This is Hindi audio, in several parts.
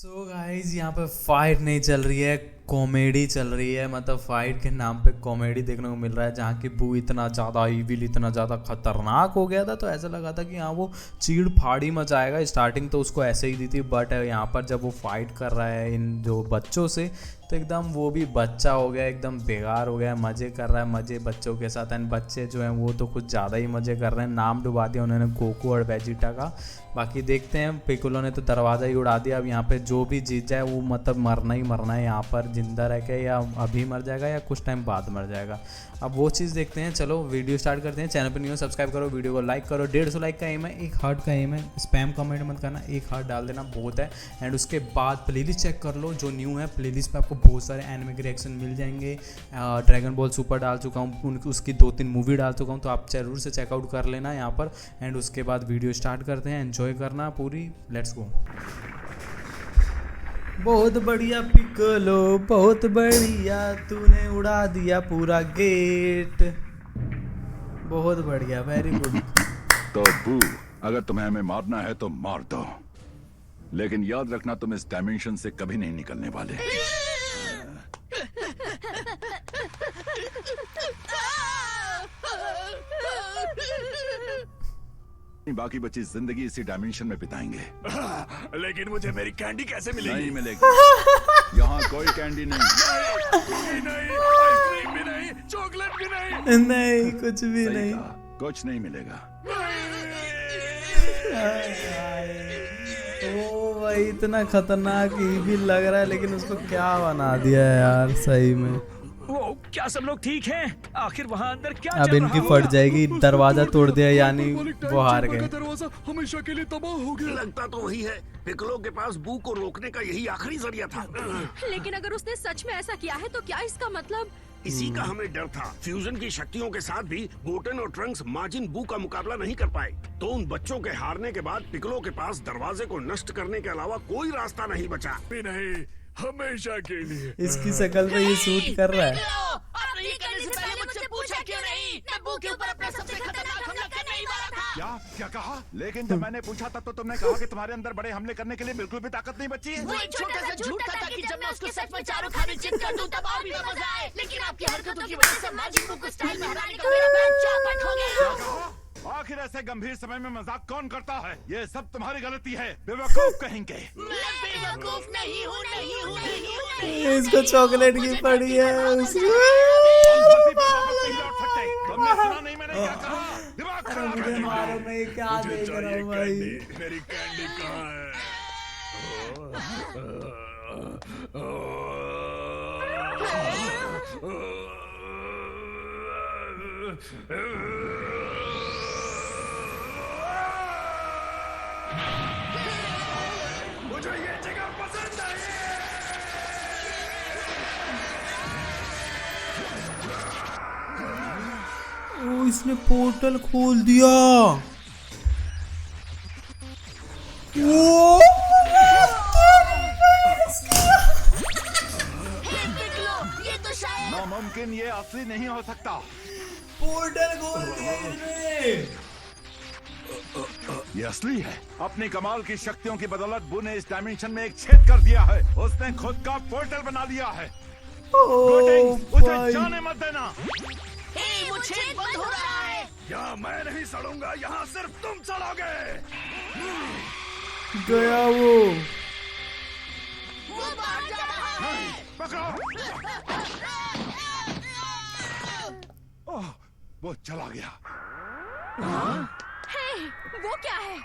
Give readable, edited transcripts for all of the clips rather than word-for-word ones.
सो गाइज यहाँ पे फाइट नहीं चल रही है, कॉमेडी चल रही है। मतलब फाइट के नाम पे कॉमेडी देखने को मिल रहा है, जहाँ की बू इतना ज़्यादा ईविल, इतना ज़्यादा खतरनाक हो गया था तो ऐसा लगा था कि हाँ वो चीड़ फाड़ी मचाएगा। स्टार्टिंग तो उसको ऐसे ही दी थी, बट यहाँ पर जब वो फाइट कर रहा है इन जो बच्चों से तो एकदम वो भी बच्चा हो गया, एकदम बेकार हो गया, मज़े कर रहा है, मज़े बच्चों के साथ। एंड बच्चे जो हैं वो तो कुछ ज़्यादा ही मज़े कर रहे हैं। नाम डुबा दिया उन्होंने गोकू और वेजिटा का। बाकी देखते हैं, पिकोलो ने तो दरवाज़ा ही उड़ा दिया। अब यहाँ पे जो भी जीत जाए वो मतलब मरना ही मरना है यहाँ पर, जिंदा रह के, या अभी मर जाएगा या कुछ टाइम बाद मर जाएगा। अब वो चीज़ देखते हैं। चलो वीडियो स्टार्ट करते हैं। चैनल पर न्यू सब्सक्राइब करो, वीडियो को लाइक करो। 150 लाइक का एम है, 1 हार्ट का एम है। स्पैम कमेंट मत करना, 1 हार्ट डाल देना बहुत है। एंड उसके बाद प्लेलिस्ट चेक कर लो जो न्यू है। प्लेलिस्ट पे आपको बहुत सारे एनिमे के रिएक्शन मिल जाएंगे। ड्रैगन बॉल सुपर डाल चुका हूँ, उसकी 2-3 मूवी डाल चुका हूँ, तो आप जरूर से चेकआउट कर लेना यहाँ पर। एंड उसके बाद वीडियो स्टार्ट करते हैं। एंजॉय करना पूरी, लेट्स गो। बहुत बढ़िया पिकोलो, बहुत बढ़िया, तूने उड़ा दिया पूरा गेट। बहुत बढ़िया, वेरी गुड। तो बू, अगर तुम्हें हमें मारना है तो मार दो, लेकिन याद रखना तुम इस डायमेंशन से कभी नहीं निकलने वाले। बाकी बची जिंदगी इसी डायमेंशन में बिताएंगे। लेकिन मुझे मेरी कैंडी कैसे मिलेगी? नहीं मिलेगी। यहाँ कोई कैंडी नहीं। नहीं, आइसक्रीम भी नहीं, चॉकलेट भी नहीं। नहीं, कुछ भी सही नहीं। कहा, कुछ नहीं मिलेगा। ओ भाई, इतना खतरनाक भी लग रहा है, लेकिन उसको क्या बना दिया है यार सही में। वो क्या सब लोग ठीक हैं? आखिर वहाँ अंदर क्या अब चल इनकी रहा फट होगा? जाएगी, दरवाजा तोड़ दिया यानी वो हार गए। दरवाजा हमेशा के लिए तबाह हो गया। लगता तो वही है, पिकलो के पास बू को रोकने का यही आखिरी जरिया था। लेकिन अगर उसने सच में ऐसा किया है तो क्या इसका मतलब? इसी का हमें डर था। फ्यूजन की शक्तियों के साथ भी गोटेन और ट्रंक्स माजिन बू का मुकाबला नहीं कर पाए, तो उन बच्चों के हारने के बाद पिकलो के पास दरवाजे को नष्ट करने के अलावा कोई रास्ता नहीं बचा। भी नहीं, हमेशा के लिए। इसकी शक्ल पे ये सूट कर रहा है। आपने ये करने से पहले मुझसे पूछा क्यों नहीं? नब्बू के ऊपर अपना सबसे खतरनाक हमला करने ही वाला था। क्या कहा? लेकिन जब मैंने पूछा था तो तुमने कहा कि तुम्हारे अंदर बड़े हमले करने के लिए बिल्कुल भी ताकत नहीं बची है। वो एक छोटा सा झूठ था ताकि जब मैं उसको सच में चारों खाने चित कर दूं तब और भी मजा आए। लेकिन आपकी हरकतों की वजह से माजिद बू को स्टाइल में हराने का मेरा प्लान चौपट हो गया। आखिर ऐसे गंभीर समय में मजाक कौन करता है? ये सब तुम्हारी गलती है, बेवकूफ कहेंगे। मैं बेवकूफ नहीं हूँ, नहीं हूँ, नहीं हूँ, नहीं हूँ। इसको चॉकलेट की पड़ी है। हम धरती पर वापस नहीं लौट सकते। तुमने सुना नहीं मैंने क्या कहा? दिमाग खराब मुझे है मारो, मैं क्या देख रहा हूँ भाई। मेरी कैंडी कहाँ है? मुझे ये जगह पसंद नहीं। ओ, इसने पोर्टल खोल दिया। ओ, ये तो शायद नामुमकिन, ये असली नहीं हो सकता। पोर्टल खोल दिया इसने। ये असली है। अपनी कमाल की शक्तियों की बदौलत बू ने इस डायमेंशन में एक छेद कर दिया है। उसने खुद का पोर्टल बना लिया है। ओ उसे भाई, जाने मत देना। वो छेद बंद हो रहा है। यहाँ मैं नहीं सड़ूंगा, यहाँ सिर्फ तुम सड़ोगे। गया वो। वो बाहर जा रहा है। पकड़ो। ओह, वो चला गया। वो क्या है?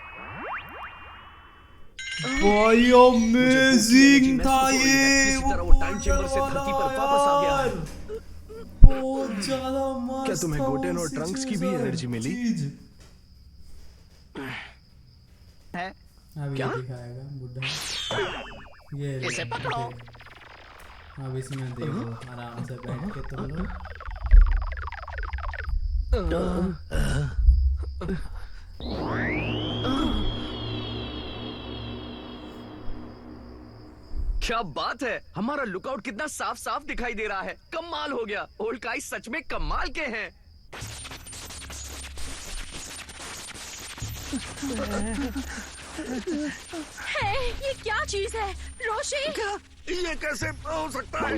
भाई अमेजिंग था ये। किसी तरह वो टाइम चेंबर से धरती पर वापस आ गया है। बहुत ज्यादा मस्त। क्या तुम्हें था वो गोटेन और ट्रंक्स की भी situation, एनर्जी मिली? चीज। है? अभी क्या? दिखाएगा बुड्ढा। ये इसे पकड़ो। अब इसमें देखो आराम से बैठ के तुम लोग। क्या बात है, हमारा लुकआउट कितना साफ साफ दिखाई दे रहा है। कमाल हो गया, ओल्ड काई सच में कमाल के हैं। है, ये क्या चीज है रोशी? क्या ये कैसे हो सकता है?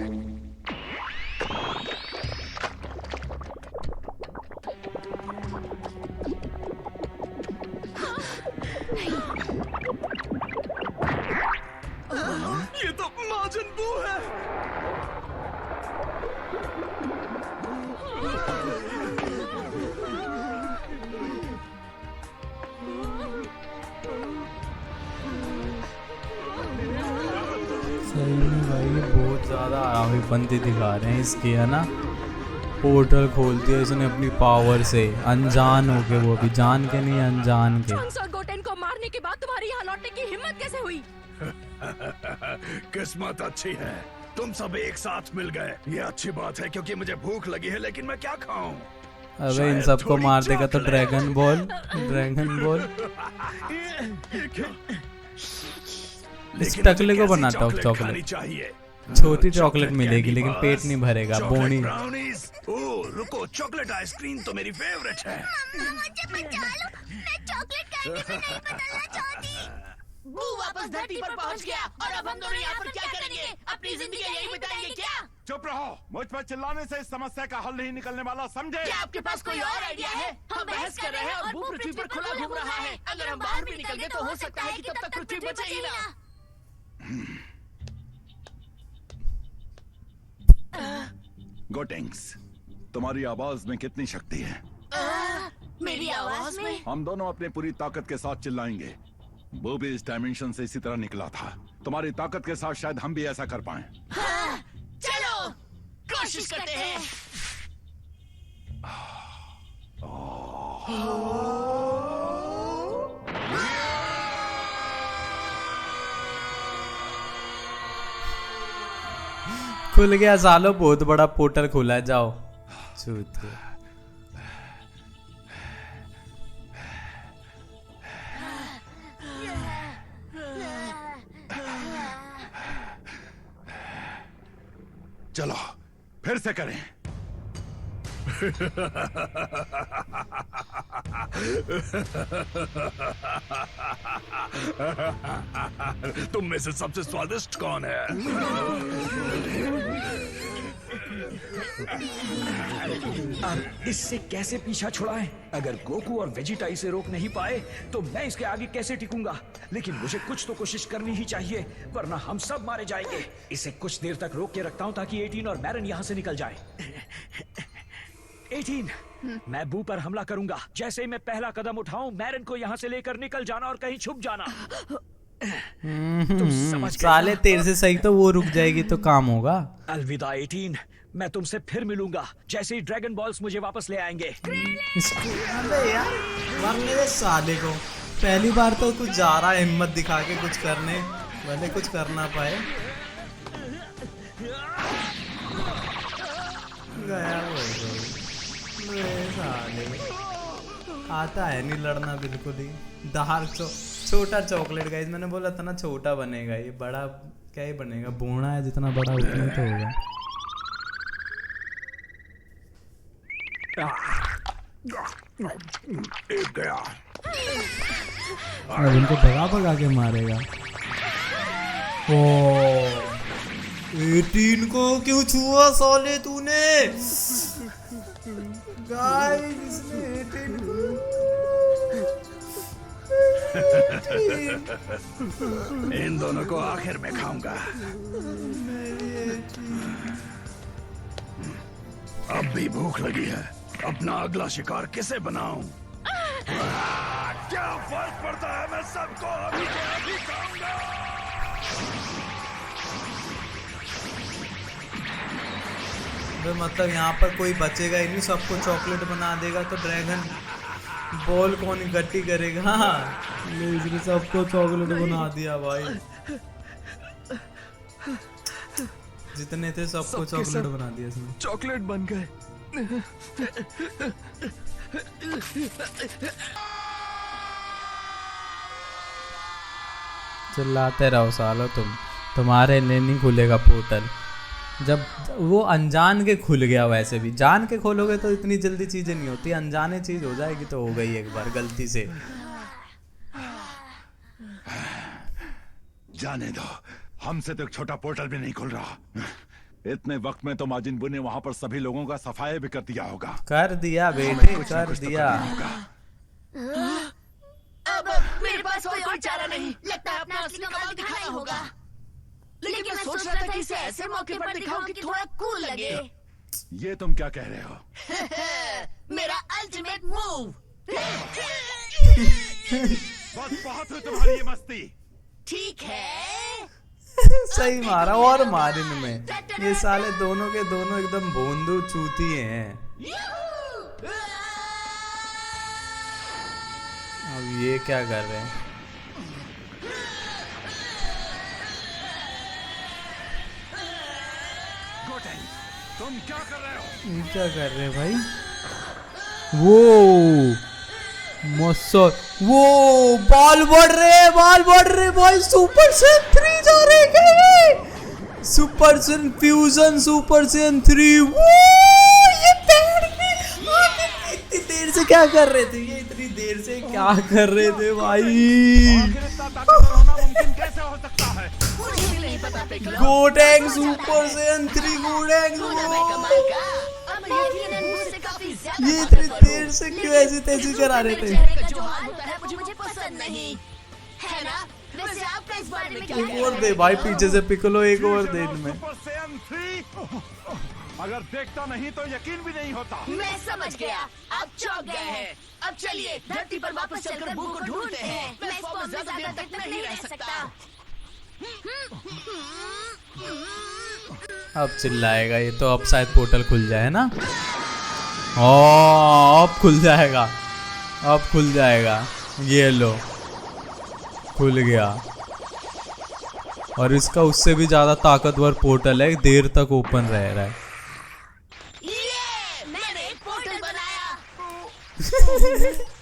ये तो माजिन बू है। सही में भाई ये बहुत ज़्यादा आवेपंती दिखा रहे हैं इसकी, है ना। पोर्टल खोल दिया इसने अपनी पावर से, अनजान हो के, वो भी जान के नहीं अनजान के। चंग्स और गोटेन को मारने के बाद तुम्हारी यहाँ लौटने की हिम्मत कैसे हुई? किस्मत अच्छी है, तुम सब एक साथ मिल गए। ये अच्छी बात है क्योंकि मुझे भूख लगी है, लेकिन मैं क्या खाऊं? अबे इन शायद सबको थोड़ी मार देगा तो chocolate. Dragon ball, dragon ball. ये क्या? इस लेकिन टकले मुझे को कैसी बनाता हूँ खानी चॉकलेट। चाहिए। छोटी चॉकलेट मिलेगी कैंडी लेकिन बस, पेट नहीं भरेगा, चॉकलेट बोनी। ब्राउनीज। ओह रुको, चॉकलेट आइसक्रीम तो मेरी फेवरेट है। मुझे बचा लो, मैं चॉकलेट कैंडी में नहीं बदलना चाहती। बू वापस धरती पर पहुंच गया और अब हम दोनों यहाँ पर क्या करेंगे? अपनी जिंदगी यही बिताएंगे क्या? चुप रहो, मुझ पर चिल्लाने से इस समस्या का हल नहीं निकलने वाला, समझे? क्या आपके पास कोई और आइडिया है? हम बहस कर रहे हैं और बू पृथ्वी पर खुला घूम रहा है। अगर हम बाहर भी निकल गए तो हो सकता है कि तब तक पृथ्वी बचे ही ना। गोटेंग्स, तुम्हारी आवाज में कितनी शक्ति है? मेरी आवाज में? हम दोनों अपनी पूरी ताकत के साथ चिल्लाएंगे। वो भी इस डायमेंशन से इसी तरह निकला था। तुम्हारी ताकत के साथ शायद हम भी ऐसा कर पाएं। चलो कोशिश करते हैं। खुल गया सालो, बहुत बड़ा पोर्टल खुला है, जाओ। चूत के। चलो फिर से करें। तुम में से सबसे स्वादिष्ट कौन है? अब इससे कैसे पीछा छुड़ाएं? अगर गोकू और वेजिटा इसे रोक नहीं पाए तो मैं इसके आगे कैसे टिकूंगा? लेकिन मुझे कुछ तो कोशिश करनी ही चाहिए, वरना हम सब मारे जाएंगे। इसे कुछ देर तक रोक के रखता हूं ताकि 18 और मैरन यहाँ से निकल जाए। 18, मैं बू पर हमला करूंगा। जैसे ही मैं पहला कदम उठाऊं, मैरन को यहाँ से लेकर निकल जाना और कहीं छुप जाना। तुम समझ गए साले ना? तेरे से सही तो वो रुक जाएगी तो काम होगा। अलविदा 18, मैं तुमसे फिर मिलूंगा जैसे ही ड्रैगन बॉल्स मुझे वापस ले आएंगे। अबे यार, मार मेरे साले को। पहली बार तो कुछ जा रहा है हिम्मत दिखा के कुछ करने, भले कुछ कर ना पाए। गया वो मेरे साले। आता है नहीं लड़ना बिल्कुल ही। डार्क छोटा चॉकलेट गाइस, मैंने बोला था ना छोटा बनेगा, ये बड़ा क्या ही बनेगा, बूढ़ा है जितना बड़ा उतना ही तो होगा। एक गया। अब इनको भगा भगा के मारेगा। ओ 18 को क्यों छुआ साले तूने? गाइस इसने 18 को इन दोनों को आखिर में खाऊंगा। अब भी भूख लगी है, अपना अगला शिकार किसे बनाऊं? क्या फर्क पड़ता है, मैं सबको अभी के अभी खाऊंगा। मतलब यहाँ पर कोई बचेगा ही नहीं, सबको चॉकलेट बना देगा तो ड्रैगन बॉल कौन इकट्ठी करेगा? इसने सबको चॉकलेट बना दिया भाई, जितने थे सबको चॉकलेट बना दिया इसने। चॉकलेट बन गए। चिल्लाते रहो सालो, तुम्हारे लिए नहीं खुलेगा पोर्टल। जब वो अनजान के खुल गया, वैसे भी जान के खोलोगे तो इतनी जल्दी चीजें नहीं होती, अनजाने चीज हो जाएगी तो हो गई एक बार गलती से। जाने दो, हमसे तो एक छोटा पोर्टल भी नहीं खुल रहा। इतने वक्त में तो माजिन बू ने वहाँ पर सभी लोगों का सफाया भी कर दिया होगा। कर दिया बेटे, कुछ ना कर कुछ तो दिया। करना होगा। अब मेरे पास कोई चारा नहीं, लगता है अपना असली कमाल दिखाना ही होगा। लेकिन मैं सोच रहा था कि इसे ऐसे मौके पर दिखाऊं कि थोड़ा कूल लगे। ये तुम क्या कह रहे हो? मेरा अल्टीमेट मूव। बस बहुत हुई तुम्हारी ये मस्ती। ठीक है, सही मारा, और मारिन में ये साले दोनों के दोनों एकदम भोंदू चूतिए हैं। अब ये क्या कर रहे हैं? गोटेंग, तुम क्या कर रहे हो? ये क्या कर रहे हैं भाई? वो मसल, वो बाल बढ़ रहे भाई। सुपर सेन 3 जा रहे हैं क्या ये? Super Sen fusion, super Sen 3। वो ये पैर में इतनी देर से क्या कर रहे थे? ये इतनी देर से क्या कर रहे थे भाई? आखिर इतना ताकतवर होना मुमकिन कैसे हो सकता है? मुझे भी नहीं पता पिघलो। गोटेंग सुपर सेन 3 गोटेंग। मैं कमाल का। अब यकीनन मुझसे काफी ज्यादा ये इतनी ताकतवर देर हूँ। से क्यों ऐसी तेजी करा रहे थे? चेहरे का जो हाल होता है वो मुझे पसंद नहीं है ना। वैसे आपका इस बारे में क्या एक कहना और है? दे भाई, पीछे से पिकलो, एक और दे इनमें। सुपर सेन 3। अगर देखता नहीं तो यकीन भी नहीं होता। मैं समझ गया, आप चौंक गए हैं। अब चलिए धरती पर वापस चलकर बू को ढूंढते हैं। मैं इस फॉर्म में ज्यादा देर तक नहीं रह सकता। अब चिल्लाएगा ये तो। अब शायद पोर्टल खुल जाए ना। ओ, अब खुल जाएगा, अब खुल जाएगा। ये लो, खुल गया। और इसका उससे भी ज्यादा ताकतवर पोर्टल है, देर तक ओपन रह रहा है। ये मैंने एक पोर्टल बनाया।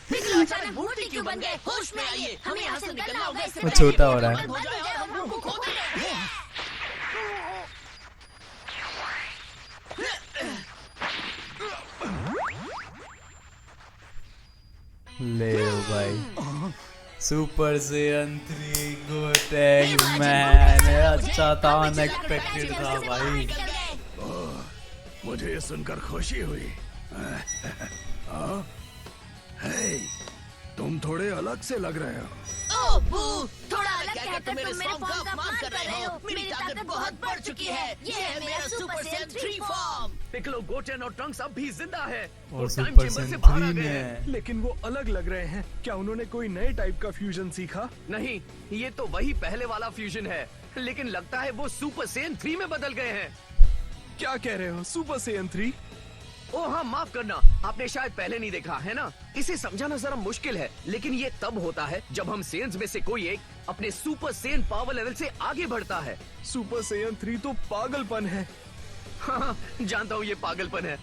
पिघलो अचानक भूटी क्यों बन गए? होश में आइए, हमें यहाँ से निकलना होगा। इससे वो पहले छोटा कि हो रहा है। बंद हो जाए और हम बू को खो दें। ले भाई, सुपर सेयन 3 गोटेंग मैन। अच्छा था, अनएक्सपेक्टेड था भाई। मुझे ये सुनकर खुशी हुई। हे, तुम थोड़े अलग से लग रहे हो। ओ बू, थोड़ा अलग कहकर तुम मेरे फॉर्म का अपमान कर रहे हो। मेरी ताकत बहुत बढ़ चुकी है। ये है मेरा super Saiyan 3 form. Piccolo, Goten और ट्रंक्स अब भी जिंदा है और और टाइम सुपर चेंबर से सेयन बाहर आ 3 गए में हैं। है। लेकिन वो अलग लग रहे हैं। क्या उन्होंने कोई नए टाइप का फ्यूजन सीखा? नहीं, ये तो वही पहले वाला फ्यूजन है, लेकिन लगता है वो सुपर सेयन 3 में बदल गए हैं। क्या कह रहे हो? Super Saiyan 3? ओ हाँ, माफ करना, आपने शायद पहले नहीं देखा है ना। इसे समझाना जरा मुश्किल है, लेकिन ये तब होता है जब हम सेयन्स में से कोई एक अपने सुपर सेयन पावर लेवल से आगे बढ़ता है। सुपर सेयन 3 तो पागलपन है। हाँ, जानता हूँ ये पागलपन है,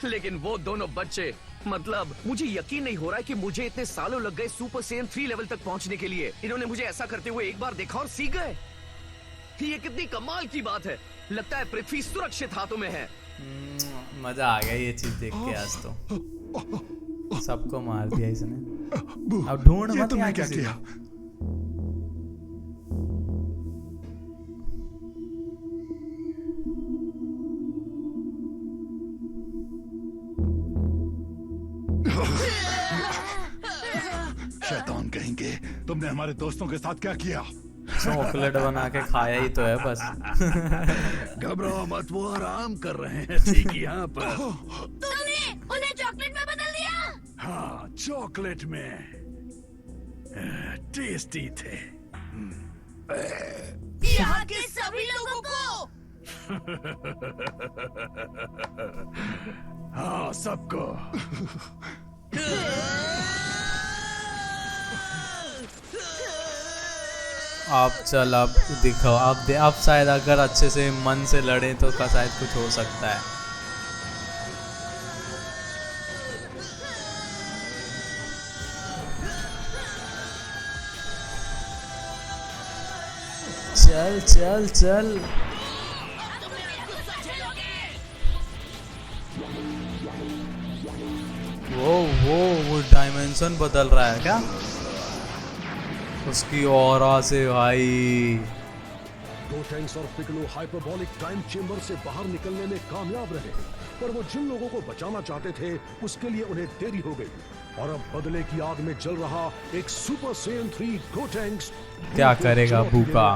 लेकिन वो दोनों बच्चे, मतलब मुझे यकीन नहीं हो रहा है कि मुझे इतने सालों लग गए सुपर सेयन 3 लेवल तक पहुंचने के लिए। इन्होंने मुझे ऐसा करते हुए एक बार देखा और सीख गए। ये कितनी कमाल की बात है। लगता है पृथ्वी सुरक्षित हाथों में है। मजा आ गया ये चीज देख के। आज तो सबको मार दिया इसने। अब ढूंढ ये मत तुमने यहाँ क्या किसी किया? को। शैतान कहेंगे, तुमने हमारे दोस्तों के साथ क्या किया? चॉकलेट बना के खाया ही तो है बस। घबराओ मत, वो आराम कर रहे हैं ठीक यहाँ पर। तुमने उन्हें चॉकलेट में बदल दिया। हाँ, चॉकलेट में टेस्टी थे। यहाँ के सभी लोगों को। हाँ, सबको। आप चल, अब दिखाओ, आप शायद अगर अच्छे से मन से लड़े तो का शायद कुछ हो सकता है। चल चल चल। वो डायमेंशन बदल रहा है क्या उसकी ऑरा से भाई? गोटेंक्स और पिकलो हाइपरबॉलिक टाइम चेंबर से बाहर निकलने में कामयाब रहे, पर वो जिन लोगों को बचाना चाहते थे उसके लिए उन्हें देरी हो गई और अब बदले की आग में जल रहा एक सुपर सेन 3 गोटेंक्स क्या करेगा बूका।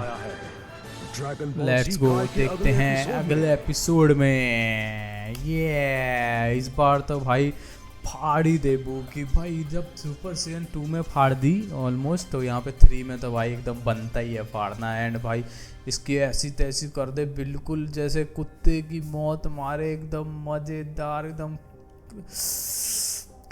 ड्रैगन लेट्स गो, देखते हैं अगले एपिसोड में। ये इस बार तो भाई फाड़ ही दे बूकी भाई। जब सुपर सीजन 2 में फाड़ दी ऑलमोस्ट, तो यहाँ पे 3 में तो भाई एकदम बनता ही है फाड़ना। एंड भाई इसकी ऐसी तैसी कर दे बिल्कुल जैसे कुत्ते की मौत मारे, एकदम मज़ेदार, एकदम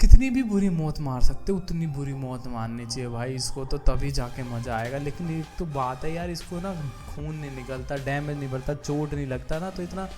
कितनी भी बुरी मौत मार सकते उतनी बुरी मौत मारनी चाहिए भाई इसको, तो तभी जाके मज़ा आएगा। लेकिन एक तो बात है यार, इसको ना खून नहीं निकलता, डैमेज नहीं बढ़ता, चोट नहीं लगता ना, तो इतना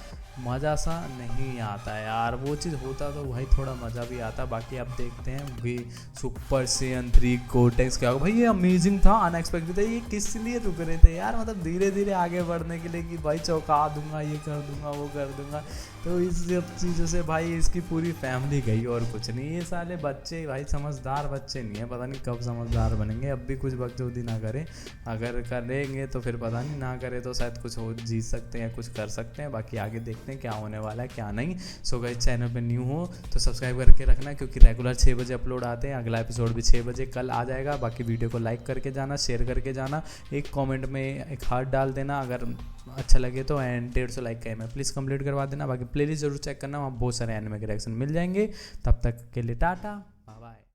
मज़ा सा नहीं आता है यार। वो चीज़ होता तो भाई थोड़ा मज़ा भी आता। बाकी अब देखते हैं भी सुपर सीजन 3 गोटेक्स क्या होगा। भाई ये अमेजिंग था, अनएक्सपेक्टेड था। ये किस लिए रुक रहे थे यार, मतलब धीरे धीरे आगे बढ़ने के लिए कि भाई चौंका दूंगा, ये कर दूंगा, वो कर दूंगा। तो इस सब चीज़ों से भाई इसकी पूरी फैमिली गई और कुछ नहीं। ये साले बच्चे भाई समझदार बच्चे नहीं है, पता नहीं कब समझदार बनेंगे। अब भी कुछ बकचोदी ना करें, अगर करेंगे तो फिर पता नहीं, ना करे तो शायद कुछ हो जीत सकते हैं, कुछ कर सकते हैं। बाकी आगे देखते हैं क्या होने वाला है क्या नहीं। सो गाइस चैनल पे न्यू हो तो सब्सक्राइब करके रखना, क्योंकि रेगुलर 6 बजे अपलोड आते हैं। अगला एपिसोड भी 6 बजे कल आ जाएगा। बाकी वीडियो को लाइक करके जाना, शेयर करके जाना, एक कमेंट में एक हार्ट डाल देना अगर अच्छा लगे तो। एंड 150 लाइक का मैं प्लीज़ कंप्लीट करवा देना। बाकी प्लेलिस्ट जरूर चेक करना, वहाँ बहुत सारे एनिमे के रिएक्शन मिल जाएंगे। तब तक के लिए टाटा, बाय बाय।